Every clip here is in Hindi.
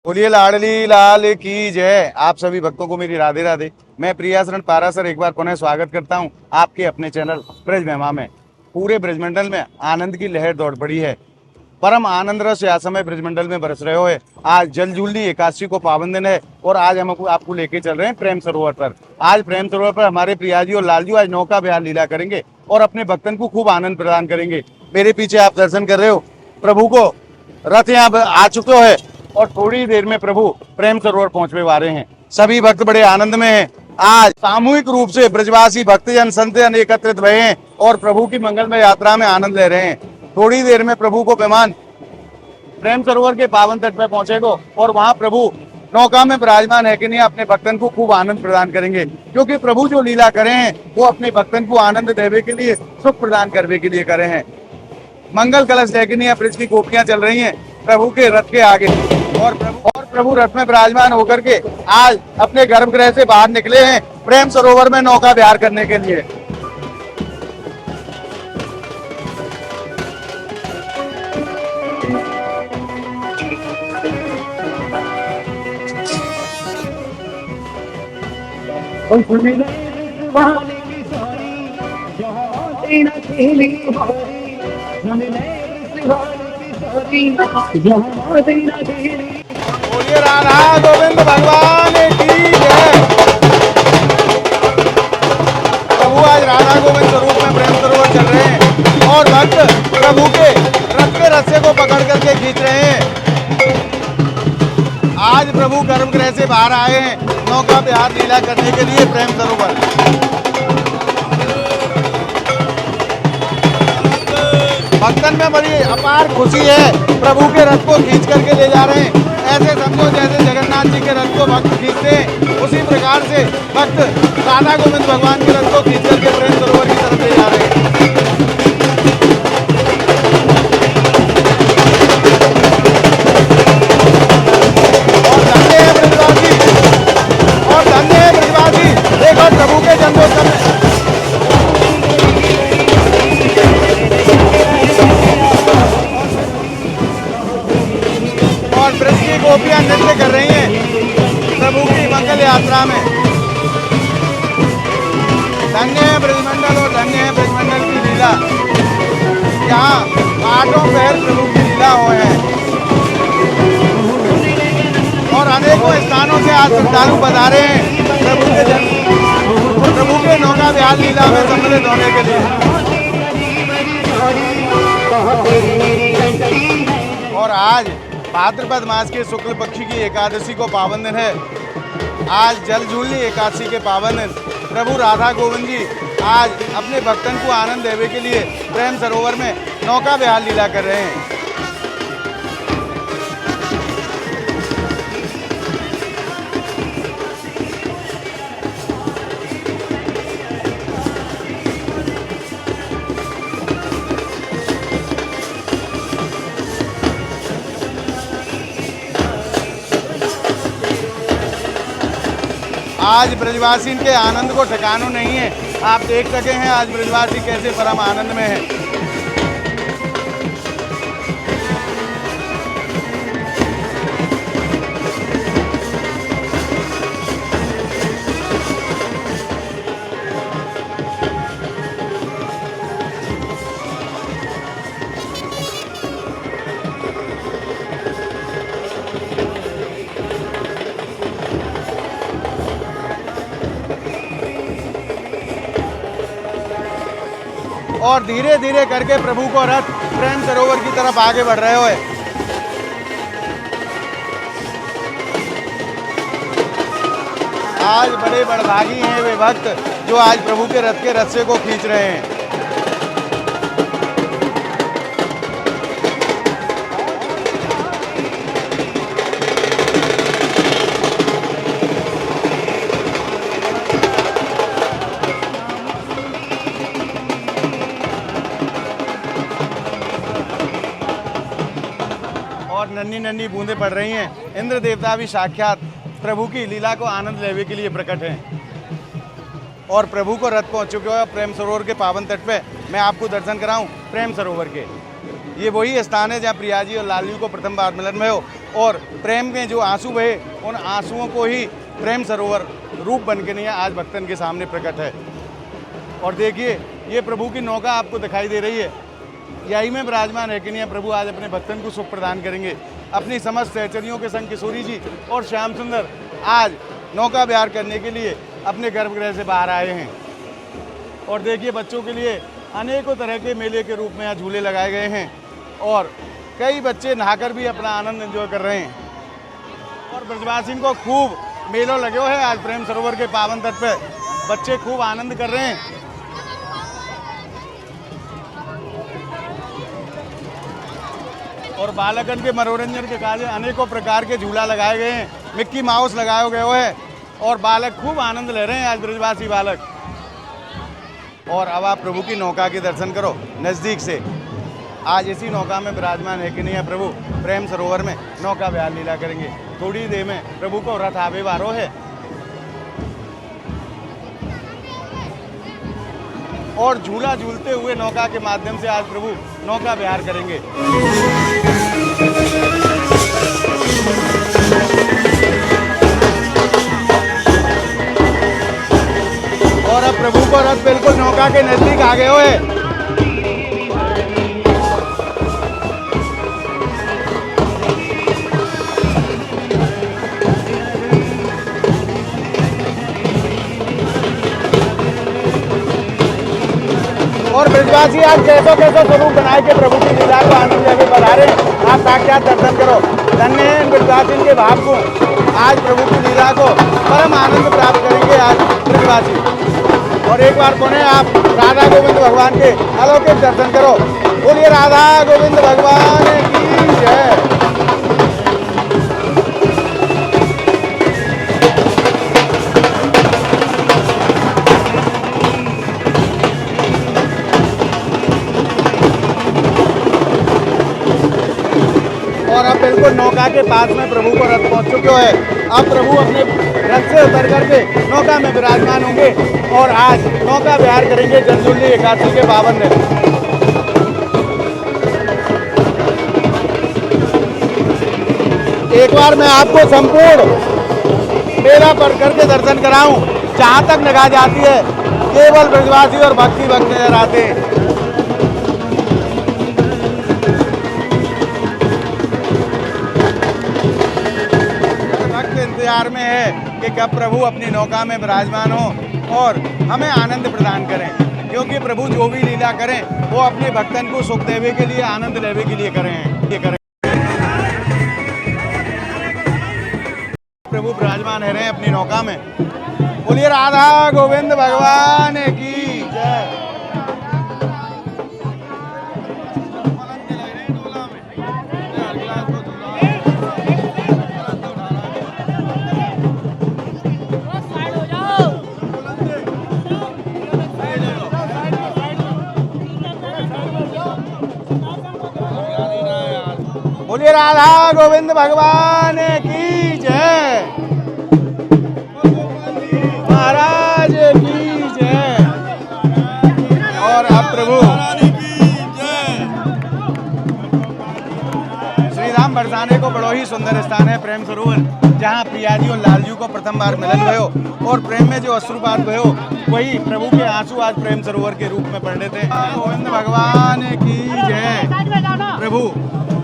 बोलिए लाडली लाल की जय। आप सभी भक्तों को मेरी राधे राधे। मैं प्रियाशरण पारासर एक बार पुनः स्वागत करता हूं आपके अपने चैनल ब्रज महिमा में। पूरे ब्रजमंडल में आनंद की लहर दौड़ पड़ी है। परम आनंद रस या समय ब्रजमंडल में बरस रहे हो है। आज जलजूलनी एकादशी को पावन दिन है और आज हम आपको लेके चल रहे हैं प्रेम सरोवर पर। आज प्रेम सरोवर पर हमारे प्रियाजी और लालजू आज नौका विहार लीला करेंगे और अपने भक्तन को खूब आनंद प्रदान करेंगे। मेरे पीछे आप दर्शन कर रहे हो, प्रभु को रथ यहाँ आ चुके है और थोड़ी देर में प्रभु प्रेम सरोवर पहुंचने वाले हैं। सभी भक्त बड़े आनंद में हैं। आज सामूहिक रूप से ब्रजवासी भक्तजन संतजन एकत्रित भए हैं और प्रभु की मंगलमय यात्रा में आनंद ले रहे हैं। थोड़ी देर में प्रभु को विमान प्रेम सरोवर के पावन तट पर पहुंचेगा और वहां प्रभु नौका में विराजमान है कि नहीं अपने भक्तन को खूब आनंद प्रदान करेंगे, क्योंकि प्रभु जो लीला करे हैं वो अपने भक्तन को आनंद देने के लिए, सुख प्रदान करने के लिए करे हैं। मंगल कलश लेकिन ब्रज की गोपियां चल रही हैं प्रभु के रथ के आगे और प्रभु रथ में विराजमान होकर के आज अपने गर्भगृह से बाहर निकले हैं प्रेम सरोवर में नौका विहार करने के लिए। बोलिए राधा गोविंद भगवान की जय। प्रभु आज राधा गोविंद स्वरूप में प्रेम सरोवर चल रहे हैं और भक्त प्रभु के रस्से को पकड़ करके खींच रहे हैं। आज प्रभु गर्भगृह से बाहर आए हैं नौका विहार लीला करने के लिए प्रेम सरोवर। भक्तन में बड़ी अपार खुशी है, प्रभु के रथ को खींच करके ले जा रहे हैं। ऐसे समझो जैसे जगन्नाथ जी के रथ को भक्त खींचते हैं, उसी प्रकार से भक्त राधा गोविंद भगवान के रथ को खींच करके प्रेम सरोवर की तरफ ले जा रहे हैं। और धन्य है ब्रजवासी, और धन्य है ब्रजवासी। देखो प्रभु के जन्मोत्सव में ब्रज की गोपियां नृत्य कर रही हैं प्रभु की मंगल यात्रा में। धन्य है ब्रजमंडल और धन्य है ब्रजमंडल की लीला, जहाँ आठों पहर प्रभु की लीला हो है और अनेकों स्थानों से आज श्रद्धालु बता रहे हैं प्रभु के नौका विहार लीला में सम्मिलित होने के लिए। और आज भाद्रपद मास के शुक्ल पक्ष की एकादशी को पावन दिन है। आज जलजूलनी एकादशी के पावन दिन प्रभु राधा गोविंद जी आज अपने भक्तन को आनंद देने के लिए प्रेम सरोवर में नौका विहार लीला कर रहे हैं। आज ब्रजवासी के आनंद को ठिकाना नहीं है। आप देख सके हैं आज ब्रजवासी कैसे परम आनंद में है। और धीरे धीरे करके प्रभु को रथ प्रेम सरोवर की तरफ आगे बढ़ रहे हो। आज बड़े बड़भागी हैं वे भक्त जो आज प्रभु के रथ के रस्से को खींच रहे हैं। और नन्ही नन्ही बूंदें पड़ रही हैं। इंद्र देवता भी साक्षात प्रभु की लीला को आनंद लेने के लिए प्रकट हैं और प्रभु को रथ पहुंच चुके हो प्रेम सरोवर के पावन तट पे। मैं आपको दर्शन कराऊं प्रेम सरोवर के। ये वही स्थान है जहाँ प्रिया जी और लालू को प्रथम बार मिलन में हो और प्रेम में जो आंसू बहे, उन आंसुओं को ही प्रेम सरोवर रूप बन के नहीं आज भक्तन के सामने प्रकट है। और देखिए ये प्रभु की नौका आपको दिखाई दे रही है, यही में विराजमान है कि नहीं प्रभु आज अपने भक्तन को सुख प्रदान करेंगे। अपनी समस्त सहचरियों के संग किशोरी जी और श्याम सुंदर आज नौका विहार करने के लिए अपने गर्भगृह से बाहर आए हैं। और देखिए बच्चों के लिए अनेकों तरह के मेले के रूप में यहाँ झूले लगाए गए हैं और कई बच्चे नहाकर भी अपना आनंद एंजॉय कर रहे हैं। और ब्रजवासियों को खूब मेलों लगे हुए हैं आज प्रेम सरोवर के पावन तट पे, बच्चे खूब आनंद कर रहे हैं। और बालकन के मनोरंजन के कार्य अनेकों प्रकार के झूला लगाए गए हैं, मिक्की माउस लगाए गए हुए हैं और बालक खूब आनंद ले रहे हैं आज ब्रजवासी बालक। और अब आप प्रभु की नौका के दर्शन करो नज़दीक से। आज इसी नौका में विराजमान है कि नहीं है प्रभु प्रेम सरोवर में नौका विहार लीला करेंगे। थोड़ी देर में प्रभु को रथ आरोह है और झूला झूलते हुए नौका के माध्यम से आज प्रभु नौका विहार करेंगे। और अब प्रभु को रथ बिल्कुल नौका के नजदीक आ गए हुए। और ब्रजवासी आज कैसो स्वरूप बनाए के प्रभु की लीला को आनंद लेके बना रहे हैं। आप साक्षात दर्शन करो, धन्य है ब्रजवासी के भाव को। आज प्रभु की लीला को परम आनंद प्राप्त करेंगे आज ब्रजवासी। और एक बार पुनः आप राधा गोविंद भगवान के अलौकिक दर्शन करो। बोलिए राधा गोविंद भगवान की जय। और अब बिल्कुल नौका के पास में प्रभु को रथ पहुंच चुके हैं। अब प्रभु अपने रथ से उतर करके नौका में विराजमान होंगे और आज नौका विहार करेंगे जलजूली एकादशी के पावन दिन। एक बार मैं आपको संपूर्ण मेला पर करके दर्शन कराऊं, जहां तक निगाह जाती है केवल ब्रजवासी और भक्ति भक्त नजर आते हैं। इंतजार में है कि कब प्रभु अपनी नौका में विराजमान हो और हमें आनंद प्रदान करें, क्योंकि प्रभु जो भी लीला करें वो अपने भक्तन को सुख देवे के लिए, आनंद लेवे के लिए करें। प्रभु विराजमान है रहे अपनी नौका में। बोलिए राधा गोविंद भगवान की जय। बोलिए राधा गोविंद भगवान की जय, महाराज की जय। और अब प्रभु श्री राम बरसाने को बड़ो ही सुंदर स्थान है प्रेम सरोवर, जहाँ प्रिया जी और लाल जी को प्रथम बार मिलन भयो और प्रेम में जो अश्रुपात भयो वही प्रभु के आंसू आज प्रेम सरोवर के रूप में पड़ रहे थे। गोविंद भगवान की जय। प्रभु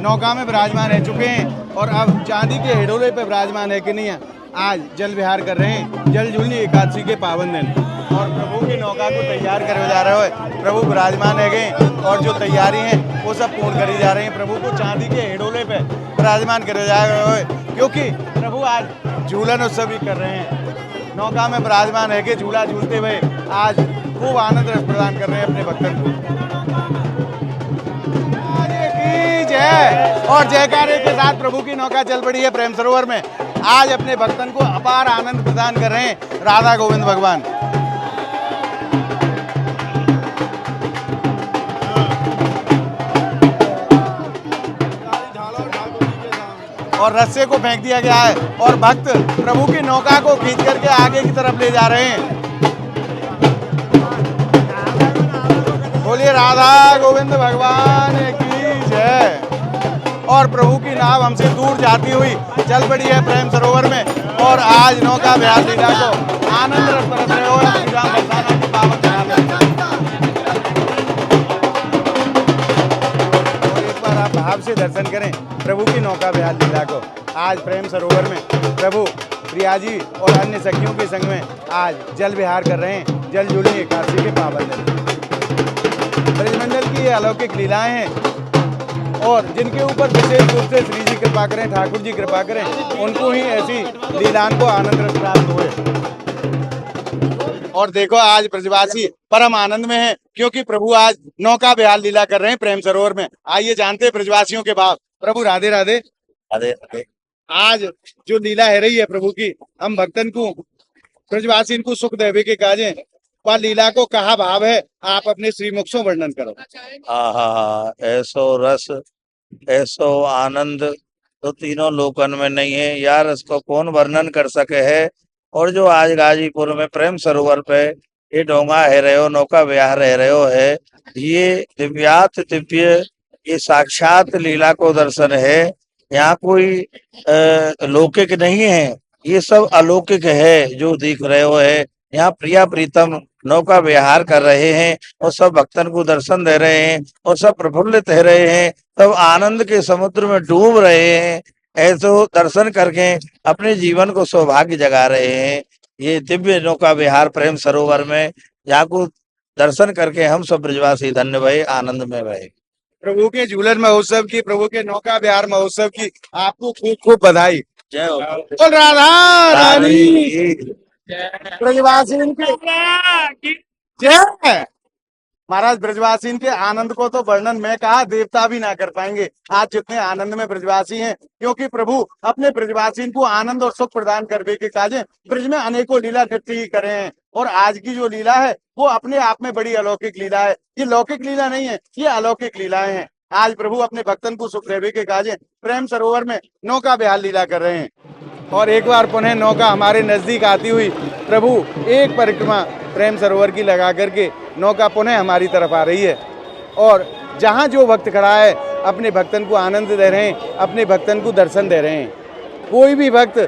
नौका में विराजमान रह चुके हैं और अब चांदी के हिडोले पे विराजमान है कि नहीं है। आज जल विहार कर रहे हैं जल झूलनी एकादशी के पावन दिन और प्रभु की नौका को तैयार करे जा रहे हो। प्रभु विराजमान है गए और जो तैयारी है वो सब पूर्ण करी जा रहे हैं। प्रभु को चांदी के हिडोले पे विराजमान करे जा रहे हो, क्योंकि प्रभु आज झूलन उत्सव भी कर रहे हैं। नौका में विराजमान है कि झूला झूलते हुए आज खूब आनंद रस प्रदान कर रहे हैं अपने भक्तन को। और जयकारे के साथ प्रभु की नौका चल पड़ी है प्रेम सरोवर में। आज अपने भक्तन को अपार आनंद प्रदान कर रहे हैं राधा गोविंद भगवान। और रस्से को फेंक दिया गया है और भक्त प्रभु की नौका को खींच करके आगे की तरफ ले जा रहे हैं। बोलिए राधा गोविंद भगवान की जय। और प्रभु की नाव हमसे दूर जाती हुई चल पड़ी है प्रेम सरोवर में। और आज नौका विहार लीला को आनंद रस बरस रहे हो श्री राम बरसाना की पावन धरा में। और एक बार आप भाव से दर्शन करें प्रभु की नौका विहार लीला को। आज प्रेम सरोवर में प्रभु प्रिया जी और अन्य सखियों के संग में आज जल विहार कर रहे हैं जल जुली एकादशी के पावन दिन। ब्रजमंडल की ये अलौकिक लीलाएं हैं और जिनके ऊपर विशेष रूप से श्री जी कृपा करें, ठाकुर जी कृपा करें, उनको ही ऐसी लीलाओं को आनंद रस प्राप्त हुए। और देखो आज ब्रजवासी परम आनंद में है क्योंकि प्रभु आज नौका विहार लीला कर रहे हैं प्रेम सरोवर में। आइए जानते हैं ब्रजवासियों के भाव। प्रभु राधे राधे। राधे राधे। आज जो लीला है रही है प्रभु की, हम भक्तन को ब्रजवासी को सुख देवे के काजे वह लीला को कहा भाव है, आप अपने श्रीमुख से वर्णन करो। आहा, ऐसो रस ऐसो आनंद तो तीनों लोकन में नहीं है यार, इसको कौन वर्णन कर सके है। और जो आज गाजीपुर में प्रेम सरोवर पे ये डोंगा है रहे हो, नौका विहार रह रहे हो है, ये दिव्यात दिव्य, ये साक्षात लीला को दर्शन है। यहाँ कोई लौकिक नहीं है, ये सब अलौकिक है जो दिख रहे हो है। यहाँ प्रिया प्रीतम नौका विहार कर रहे हैं और सब भक्तन को दर्शन दे रहे हैं और सब प्रफुल्लित हो रहे हैं, सब आनंद के समुद्र में डूब रहे हैं। ऐसे दर्शन करके अपने जीवन को सौभाग्य जगा रहे हैं। ये दिव्य नौका विहार प्रेम सरोवर में, यहाँ को दर्शन करके हम सब ब्रजवासी धन्य भये, आनंद में भये। प्रभु के झूलन महोत्सव की, प्रभु के नौका विहार महोत्सव की आपको खूब खूब बधाई। जय हो। बोल राधा रानी ब्रजवासी जय। महाराज ब्रजवासी के आनंद को तो वर्णन मैं कहा देवता भी ना कर पाएंगे। आज जितने आनंद में ब्रजवासी हैं क्योंकि प्रभु अपने ब्रजवासी को आनंद और सुख प्रदान करने के काजे ब्रज में अनेकों लीला नृत्य ही करे हैं। और आज की जो लीला है वो अपने आप में बड़ी अलौकिक लीला है। ये लौकिक लीला नहीं है, ये अलौकिक लीलाएं हैं। आज प्रभु अपने भक्तन को सुख देवे के काजे प्रेम सरोवर में नौका विहार लीला कर रहे हैं। और एक बार पुनः नौका हमारे नजदीक आती हुई प्रभु एक परिक्रमा प्रेम सरोवर की लगा करके नौका पुनः हमारी तरफ आ रही है। और जहाँ जो भक्त खड़ा है अपने भक्तन को आनंद दे रहे हैं, अपने भक्तन को दर्शन दे रहे हैं। कोई भी भक्त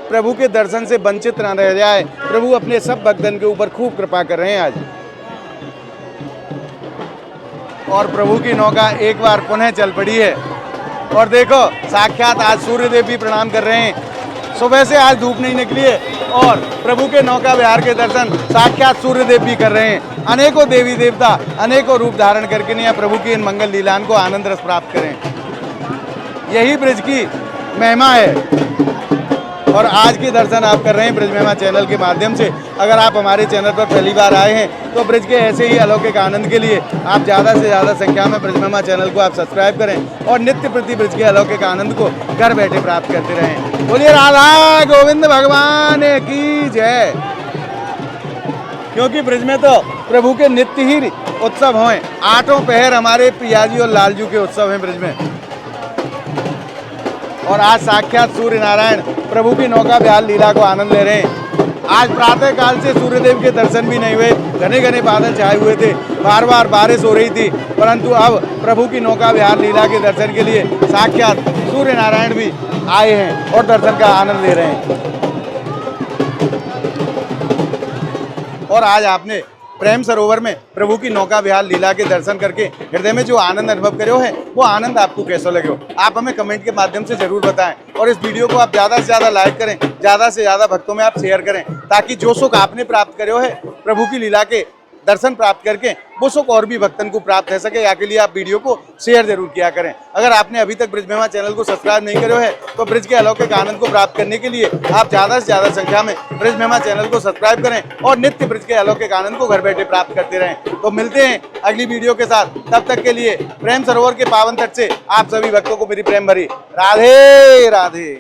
प्रभु के दर्शन से वंचित न रह जाए, प्रभु अपने सब भक्तन के ऊपर खूब कृपा कर रहे हैं आज। और प्रभु की नौका एक बार पुनः चल पड़ी है। और देखो साक्षात आज सूर्यदेव भी प्रणाम कर रहे हैं। सुबह से आज धूप नहीं निकली है और प्रभु के नौका विहार के दर्शन साक्षात सूर्यदेव भी कर रहे हैं। अनेकों देवी देवता अनेकों रूप धारण करके नहीं प्रभु की इन मंगल लीलाओं को आनंद रस प्राप्त करें। यही ब्रज की महिमा है। और आज के दर्शन आप कर रहे हैं ब्रज महिमा चैनल के माध्यम से। अगर आप हमारे चैनल पर पहली बार आए हैं तो ब्रज के ऐसे ही अलौकिक आनंद के लिए आप ज़्यादा से ज़्यादा संख्या में ब्रज महिमा चैनल को आप सब्सक्राइब करें और नित्य प्रति ब्रज के अलौकिक आनंद को घर बैठे प्राप्त करते रहें। बोलिए राधा गोविंद भगवान की जय। क्योंकि ब्रज में तो प्रभु के नित्य ही उत्सव हों। आठों पहर हमारे पियाजी और लालजू के उत्सव हैं ब्रज में। और आज साक्षात सूर्य नारायण प्रभु की नौका विहार लीला को आनंद ले रहे हैं। आज प्रातः काल से सूर्यदेव के दर्शन भी नहीं हुए, घने घने बादल छाए हुए थे, बार बार बारिश हो रही थी, परंतु अब प्रभु की नौका विहार लीला के दर्शन के लिए साक्षात सूर्य नारायण भी आए हैं और दर्शन का आनंद ले रहे हैं। और आज आपने प्रेम सरोवर में प्रभु की नौका विहार लीला के दर्शन करके हृदय में जो आनंद अनुभव करे है वो आनंद आपको कैसा लगे हो, आप हमें कमेंट के माध्यम से जरूर बताएं। और इस वीडियो को आप ज़्यादा से ज़्यादा लाइक करें, ज़्यादा से ज़्यादा भक्तों में आप शेयर करें, ताकि जो सुख आपने प्राप्त करे है प्रभु की लीला के दर्शन प्राप्त करके वो सुख और भी भक्तन को प्राप्त हो सके। या के लिए आप वीडियो को शेयर जरूर किया करें। अगर आपने अभी तक ब्रज महिमा चैनल को सब्सक्राइब नहीं करे है तो ब्रज के अलौकिक आनंद को प्राप्त करने के लिए आप ज़्यादा से ज़्यादा संख्या में ब्रज महिमा चैनल को सब्सक्राइब करें और नित्य ब्रज के अलौकिक आनंद को घर बैठे प्राप्त करते रहें। तो मिलते हैं अगली वीडियो के साथ, तब तक के लिए प्रेम सरोवर के पावन तट से आप सभी भक्तों को मेरी प्रेम भरी राधे राधे।